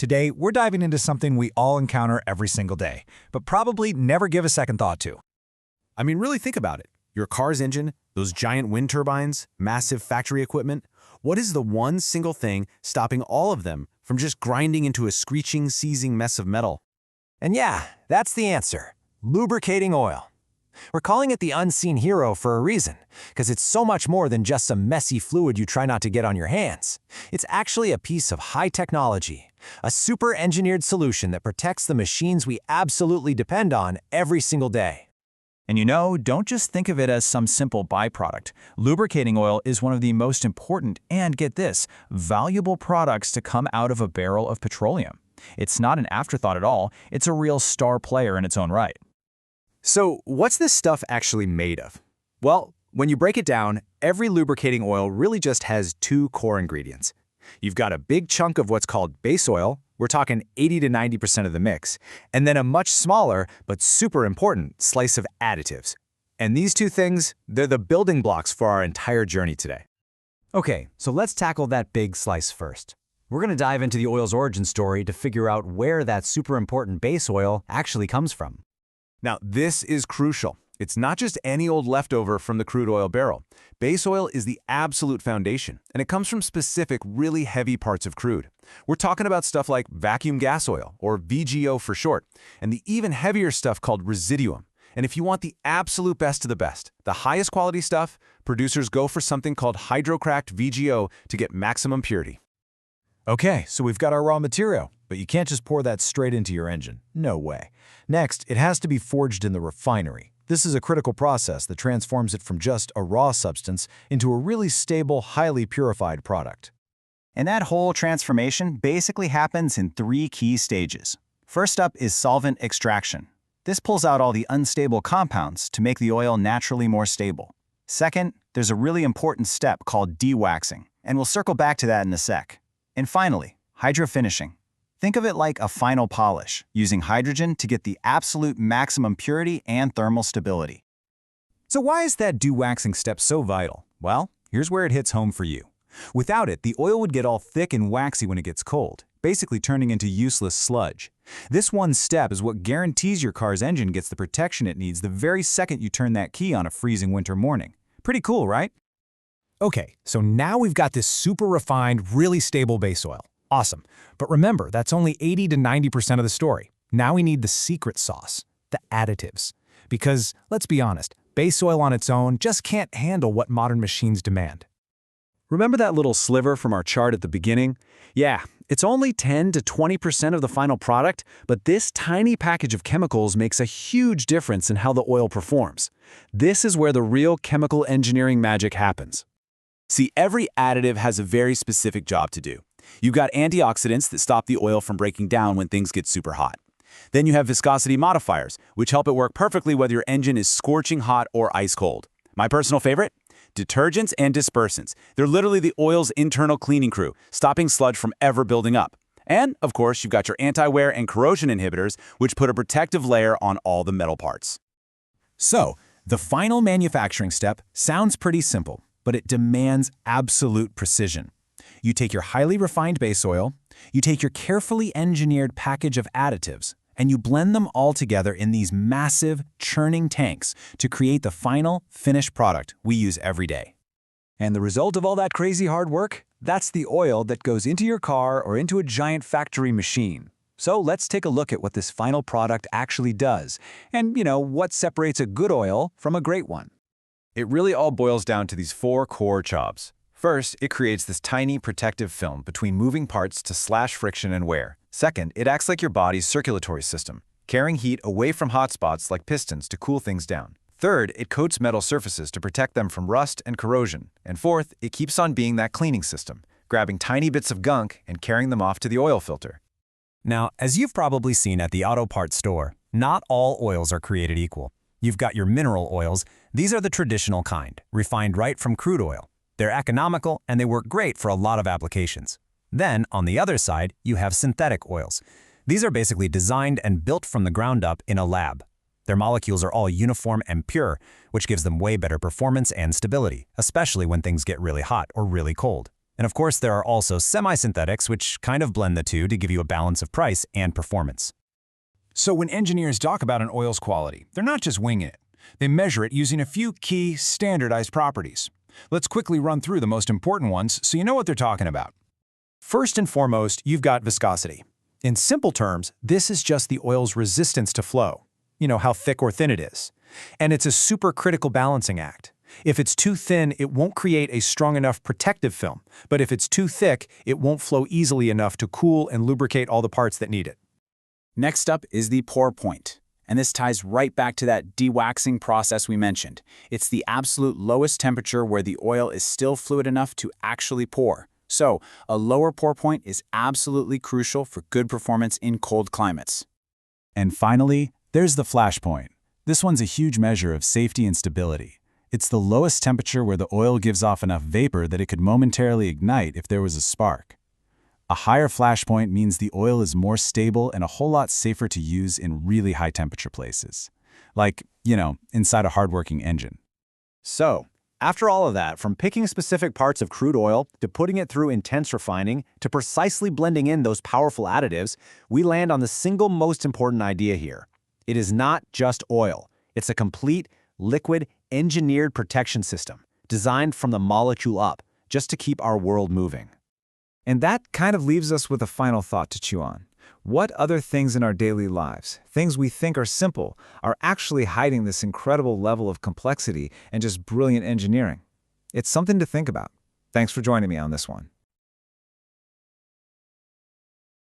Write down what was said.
Today, we're diving into something we all encounter every single day, but probably never give a second thought to. I mean, really think about it. Your car's engine, those giant wind turbines, massive factory equipment. What is the one single thing stopping all of them from just grinding into a screeching, seizing mess of metal? And yeah, that's the answer. Lubricating oil. We're calling it the unseen hero for a reason, because it's so much more than just some messy fluid you try not to get on your hands. It's actually a piece of high technology, a super-engineered solution that protects the machines we absolutely depend on every single day. And you know, don't just think of it as some simple byproduct. Lubricating oil is one of the most important and, get this, valuable products to come out of a barrel of petroleum. It's not an afterthought at all, it's a real star player in its own right. So, what's this stuff actually made of? Well, when you break it down, every lubricating oil really just has two core ingredients. You've got a big chunk of what's called base oil, we're talking 80 to 90% of the mix, and then a much smaller but super important slice of additives. And these two things, they're the building blocks for our entire journey today. Okay, so let's tackle that big slice first. We're going to dive into the oil's origin story to figure out where that super important base oil actually comes from. Now, this is crucial. It's not just any old leftover from the crude oil barrel. Base oil is the absolute foundation, and it comes from specific, really heavy parts of crude. We're talking about stuff like vacuum gas oil, or VGO for short, and the even heavier stuff called residuum. And if you want the absolute best of the best, the highest quality stuff, producers go for something called hydrocracked VGO to get maximum purity. Okay, so we've got our raw material, but you can't just pour that straight into your engine. No way. Next, it has to be forged in the refinery. This is a critical process that transforms it from just a raw substance into a really stable, highly purified product. And that whole transformation basically happens in three key stages. First up is solvent extraction. This pulls out all the unstable compounds to make the oil naturally more stable. Second, there's a really important step called dewaxing, and we'll circle back to that in a sec. And finally, hydrofinishing. Think of it like a final polish, using hydrogen to get the absolute maximum purity and thermal stability. So why is that dewaxing step so vital? Well, here's where it hits home for you. Without it, the oil would get all thick and waxy when it gets cold, basically turning into useless sludge. This one step is what guarantees your car's engine gets the protection it needs the very second you turn that key on a freezing winter morning. Pretty cool, right? Okay, so now we've got this super refined, really stable base oil. Awesome. But remember, that's only 80 to 90% of the story. Now we need the secret sauce, the additives. Because, let's be honest, base oil on its own just can't handle what modern machines demand. Remember that little sliver from our chart at the beginning? Yeah, it's only 10 to 20% of the final product, but this tiny package of chemicals makes a huge difference in how the oil performs. This is where the real chemical engineering magic happens. See, every additive has a very specific job to do. You've got antioxidants that stop the oil from breaking down when things get super hot. Then you have viscosity modifiers, which help it work perfectly whether your engine is scorching hot or ice cold. My personal favorite? Detergents and dispersants. They're literally the oil's internal cleaning crew, stopping sludge from ever building up. And, of course, you've got your anti-wear and corrosion inhibitors, which put a protective layer on all the metal parts. So, the final manufacturing step sounds pretty simple, but it demands absolute precision. You take your highly refined base oil, you take your carefully engineered package of additives, and you blend them all together in these massive, churning tanks to create the final, finished product we use every day. And the result of all that crazy hard work? That's the oil that goes into your car or into a giant factory machine. So let's take a look at what this final product actually does, and, what separates a good oil from a great one. It really all boils down to these four core jobs. First, it creates this tiny protective film between moving parts to slash friction and wear. Second, it acts like your body's circulatory system, carrying heat away from hot spots like pistons to cool things down. Third, it coats metal surfaces to protect them from rust and corrosion. And fourth, it keeps on being that cleaning system, grabbing tiny bits of gunk and carrying them off to the oil filter. Now, as you've probably seen at the auto parts store, not all oils are created equal. You've got your mineral oils. These are the traditional kind, refined right from crude oil. They're economical and they work great for a lot of applications. Then, on the other side, you have synthetic oils. These are basically designed and built from the ground up in a lab. Their molecules are all uniform and pure, which gives them way better performance and stability, especially when things get really hot or really cold. And of course, there are also semi-synthetics, which kind of blend the two to give you a balance of price and performance. So when engineers talk about an oil's quality, they're not just winging it. They measure it using a few key, standardized properties. Let's quickly run through the most important ones so you know what they're talking about. First and foremost, you've got viscosity. In simple terms, this is just the oil's resistance to flow. You know, how thick or thin it is. And it's a super critical balancing act. If it's too thin, it won't create a strong enough protective film. But if it's too thick, it won't flow easily enough to cool and lubricate all the parts that need it. Next up is the pour point. And this ties right back to that dewaxing process we mentioned. It's the absolute lowest temperature where the oil is still fluid enough to actually pour. So, a lower pour point is absolutely crucial for good performance in cold climates. And finally, there's the flash point. This one's a huge measure of safety and stability. It's the lowest temperature where the oil gives off enough vapor that it could momentarily ignite if there was a spark. A higher flash point means the oil is more stable and a whole lot safer to use in really high temperature places. Like, inside a hardworking engine. So, after all of that, from picking specific parts of crude oil to putting it through intense refining to precisely blending in those powerful additives, we land on the single most important idea here. It is not just oil. It's a complete, liquid, engineered protection system, designed from the molecule up, just to keep our world moving. And that kind of leaves us with a final thought to chew on. What other things in our daily lives, things we think are simple, are actually hiding this incredible level of complexity and just brilliant engineering? It's something to think about. Thanks for joining me on this one.